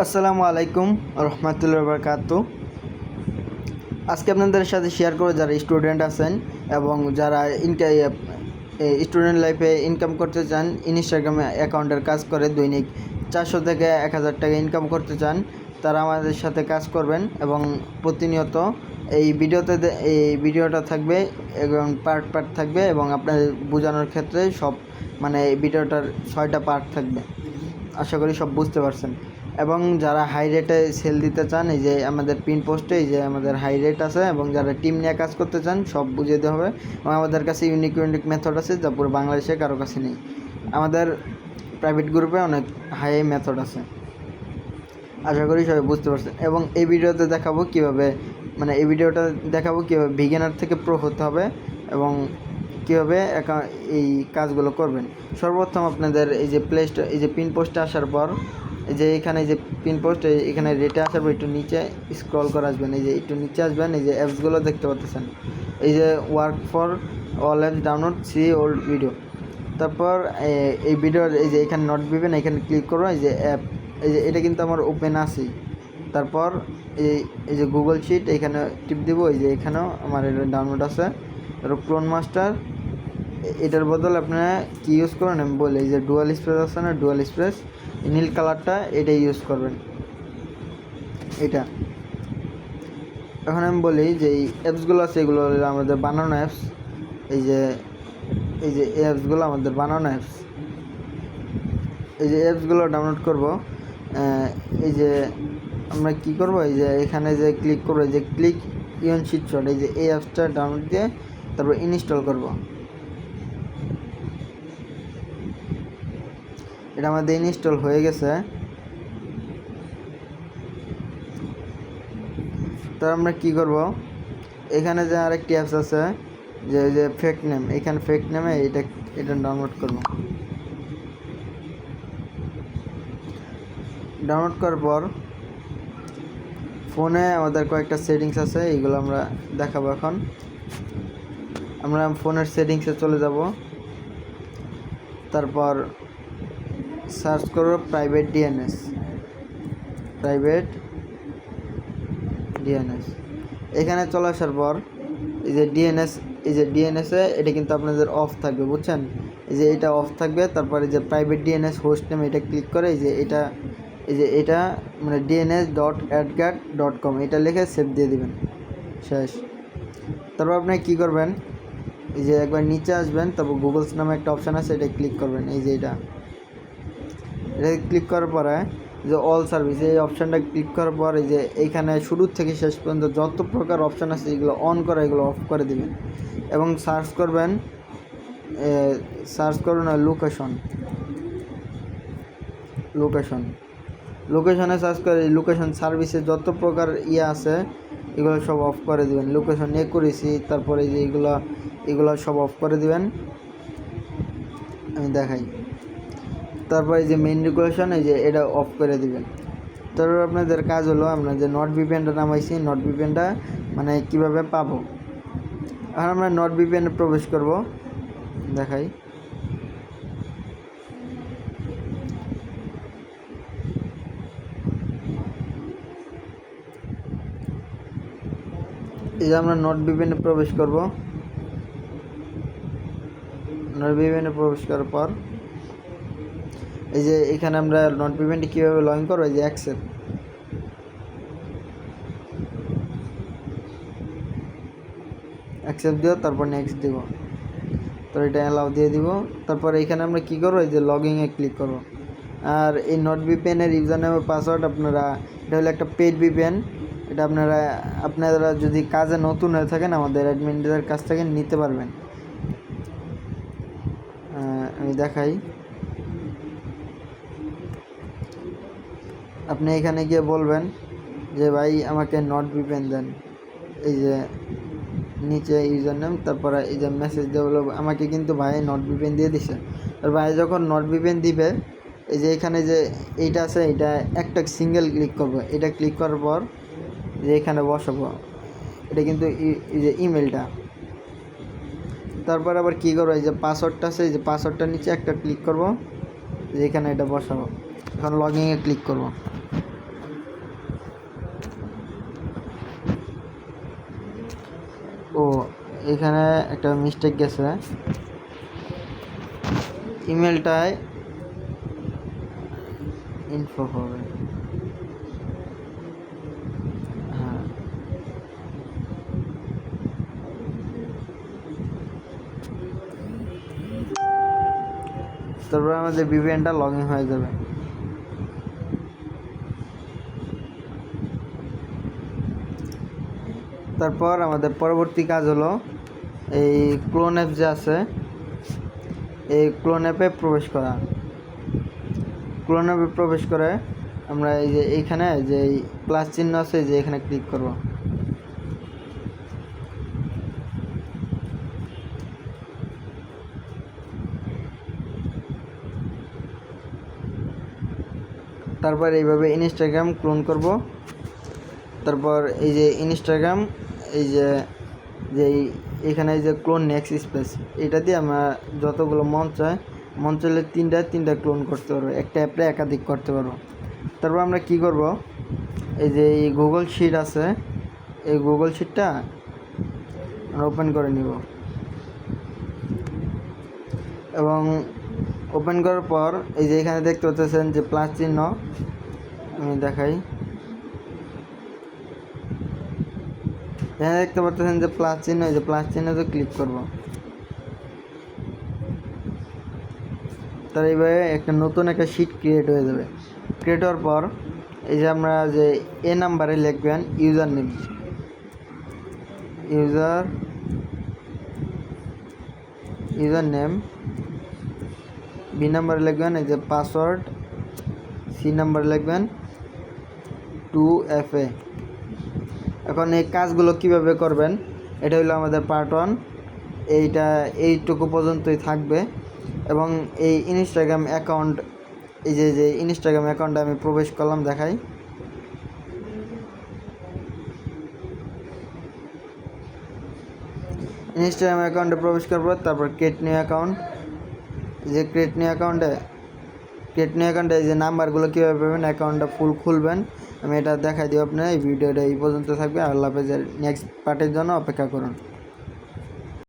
আসসালামু আলাইকুম রহমতুল্লাহি বারাকাতু। আজকে আপনাদের সাথে শেয়ার করব যারা স্টুডেন্ট আছেন এবং যারা স্টুডেন্ট লাইফে ইনকাম করতে চান, ইনস্টাগ্রামে অ্যাকাউন্টের কাজ করে দৈনিক 400 থেকে 1000 টাকা ইনকাম করতে চান, তারা আমাদের সাথে কাজ করবেন এবং প্রতিনিয়ত এই ভিডিওটা থাকবে এবং পার্ট থাকবে এবং আপনাদের বোঝানোর ক্ষেত্রে সব এই ভিডিওটার 6টা পার্ট থাকবে। আশা করি সব বুঝতে পারছেন। এবং যারা হাই রেটে সেল দিতে চান, এই যে আমাদের পিন পোস্টে এই যে আমাদের হাই রেট আছে, এবং যারা টিম নিয়ে কাজ করতে চান সব বুঝিয়ে দেওয়া হবে। এবং আমাদের কাছে ইউনিক মেথড আছে যা পুরো বাংলাদেশে কারো কাছে নেই। আমাদের প্রাইভেট গ্রুপে অনেক হাই মেথড আছে। আশা করি সবাই বুঝতে পারছেন। এবং এই ভিডিওটা দেখাবো কীভাবে বিগিনার থেকে প্রো হতে হবে এবং কীভাবে এই কাজগুলো করবেন। সর্বপ্রথম আপনাদের এই যে এই যে পিন পোস্টে আসার পর এই যে এখানে যে পিন পোস্ট এখানে রেটে আসার পর একটু নিচে স্ক্রল করে আসবেন। এই যে একটু নিচে আসবেন, এই যে অ্যাপসগুলো দেখতে পাচ্ছেন, এই যে work for all apps download see old video. তারপর এই ভিডিওর এই যে এখানে নট ভিপেন এখানে ক্লিক করবো। এই যে অ্যাপ, এই যে এটা কিন্তু আমার ওপেন আছেই। তারপর এই যে গুগল শিট এখানে টিপ দিব। এই যে এখানেও আমার এটা ডাউনলোড আছে। তারপর ক্লোন মাস্টার, এটার বদলে আপনারা কী ইউজ করেন আমি বলি। এই যে ডুয়াল স্পেস আছে না, ডুয়াল স্পেস নীল কালারটা, এটাই ইউজ করবেন। এটা এখন আমি বলি যে এই অ্যাপসগুলো আছে এগুলো হলো আমাদের বানানো অ্যাপস। এই যে অ্যাপসগুলো আমাদের বানানো অ্যাপস। এই যে অ্যাপসগুলো ডাউনলোড করব। এই যে আমরা কি করব, এই যে এখানে যে ক্লিক করবো, এই যে ক্লিক ইন শিট শট, এই যে এই অ্যাপসটা ডাউনলোড দিয়ে তারপর ইনস্টল করব। এটা আমাদের ইনস্টল হয়ে গেছে। তো আমরা কি করব, এখানে যে আরেকটি অ্যাপস আছে যে ফেক নেম, এখানে ফেক নেমে এটা ডাউনলোড করব। ডাউনলোড করার পর ফোনে আমাদের কয়েকটা সেটিংস আছে, এইগুলো আমরা দেখাবো। এখন আমরা ফোনের সেটিংসে চলে যাব। তারপর সার্চ করব প্রাইভেট ডিএনএস। এখানে চলে আসার পর এই যে ডিএনএসে এটা কিন্তু আপনাদের অফ থাকবে, বুঝছেন। এই যে এটা অফ থাকবে। তারপর এই যে প্রাইভেট ডিএনএস হোস্ট নেম এটা ক্লিক করে এই যে এটা dns.adgat.com এটা লিখে সেভ দিয়ে দিবেন, শেষ। তারপর আপনি কী করবেন, এই যে একবার নিচে আসবেন, তারপর গুগলস নামে একটা অপশান আছে, এটা ক্লিক করবেন। এই যে এটা ক্লিক করার পরে যে অল সার্ভিস এই অপশানটা ক্লিক করার পর এই যে এইখানে শুরু থেকে শেষ পর্যন্ত যত প্রকার অপশান আছে এগুলো অন করে এগুলো অফ করে দিবেন। এবং সার্চ করবেন লোকেশনে সার্চ করে লোকেশন সার্ভিসে যত প্রকার আছে এগুলো সব অফ করে দিবেন। লোকেশন একুরেসি, তারপরে যে এগুলো সব অফ করে দিবেন। আমি দেখাই। তারপর এই যে মেইন রেগুলেশন এই যে এটা অফ করে দিবেন। তারপর আপনাদের কাজ হলো, আমরা যে নট ভিপিএনটা নামাইছি, নট ভিপিএনটা কীভাবে পাবো। আর আমরা নট ভিপিএনে প্রবেশ করব, দেখাই। এই যে আমরা নট ভিপিএনে প্রবেশ করব। নট ভিপিএনে প্রবেশ করার পর এই যে এখানে আমরা নট ভিপিএনটি কীভাবে লগ ইন করবো, এই যে অ্যাকসেপ্ট দিব, তারপর নেক্সট দিব, তো এটা অ্যালাউ দিয়ে দিব। তারপর এখানে আমরা কী করবো, এই যে লগইনে ক্লিক করব। আর এই নট ভিপিএনের ইউজার নেম পাসওয়ার্ড আপনারা, এটা হলো একটা পেড ভিপিএন, এটা আপনারা যদি কাজে নতুন হয়ে থাকেন আমাদের অ্যাডমিনদের কাছ থেকে নিতে পারবেন। আমি দেখাই। আপনি এখানে গিয়ে বলবেন যে ভাই আমাকে নট ভিপিএন দেন। এই যে নিচে ইউজার নেম, তারপরে এই যে মেসেজ দিয়ে বলবো আমাকে কিন্তু ভাই নট ভিপিএন দিয়ে দিছে। আর ভাই যখন নট ভিপিএন দিবে এই যে এখানে যে এইটা আছে, এটা একটা সিঙ্গেল ক্লিক করব। এটা ক্লিক করার পর যে এখানে বসাবো, এটা কিন্তু এই যে ইমেলটা। তারপর আবার কী করবো, এই যে পাসওয়ার্ডটা আছে, এই যে পাসওয়ার্ডটার নিচে একটা ক্লিক করব, যে এখানে এটা বসাবো। এখন লগইনে ক্লিক করব। ও এখানে একটা মিস্টেক গেছে, ইমেলটায় ইনফো হবে। হ্যাঁ, তারপরে আমাদের ভিপিএনটা লগ ইন হয়ে যাবে। তারপর আমাদের পরবর্তী কাজ হলো এই ক্লোন অ্যাপ যে আছে, এই ক্লোন অ্যাপে প্রবেশ করা। ক্লোন অ্যাপে প্রবেশ করে আমরা এই যে এইখানে যে প্লাস চিহ্ন আছে, যে এখানে ক্লিক করব। তারপর এইভাবে ইনস্টাগ্রাম ক্লোন করব। তারপর এই যে ইনস্টাগ্রাম, এই যে এখানে এই যে ক্লোন নেক্সট স্পেস, এটা দিয়ে আমরা যতগুলো মন চাইলে তিনটা ক্লোন করতে পারবো, একটা অ্যাপে একাধিক করতে পারবো। তারপর আমরা কি করব, এই যে এই গুগল শিট আছে, এই গুগল শিটটা আমরা ওপেন করে নিব, এবং ওপেন করার পর এই যে এখানে দেখতে পাচ্ছেন যে প্লাস চিহ্ন, আমি দেখাই, এখানে দেখতে পাচ্ছেন যে প্লাস চিহ্ন, এই যে প্লাস চিহ্নতে ক্লিক করব। তার এইভাবে একটা নতুন একটা শিট ক্রিয়েট হয়ে যাবে। ক্রিয়েট হওয়ার পর এই যে আমরা যে এ নাম্বারে লিখবেন ইউজার নেম, বি নাম্বারে লিখবেন এই যে পাসওয়ার্ড, সি নাম্বারে লিখবেন 2FA। এখন এই কাজগুলো কিভাবে করবেন, এটা হলো আমাদের পার্ট 1, এইটুকু পর্যন্তই থাকবে। এবং এই ইনস্টাগ্রাম অ্যাকাউন্ট, এই যে ইনস্টাগ্রাম অ্যাকাউন্টে আমি প্রবেশ করলাম, দেখাই। ইনস্টাগ্রাম অ্যাকাউন্টে প্রবেশ করব, তারপর ক্রিয়েট নিউ অ্যাকাউন্ট, যে ক্রিয়েট নিউ অ্যাকাউন্টে এই যে নাম্বারগুলো কীভাবে পাবেন, অ্যাকাউন্টটা ফুল খুলবেন, আমি এটা দেখাই দিই আপনার। এই ভিডিওটা এই পর্যন্ত থাকবে। আল্লাহ হাফেজের নেক্সট পার্টের জন্য অপেক্ষা করুন।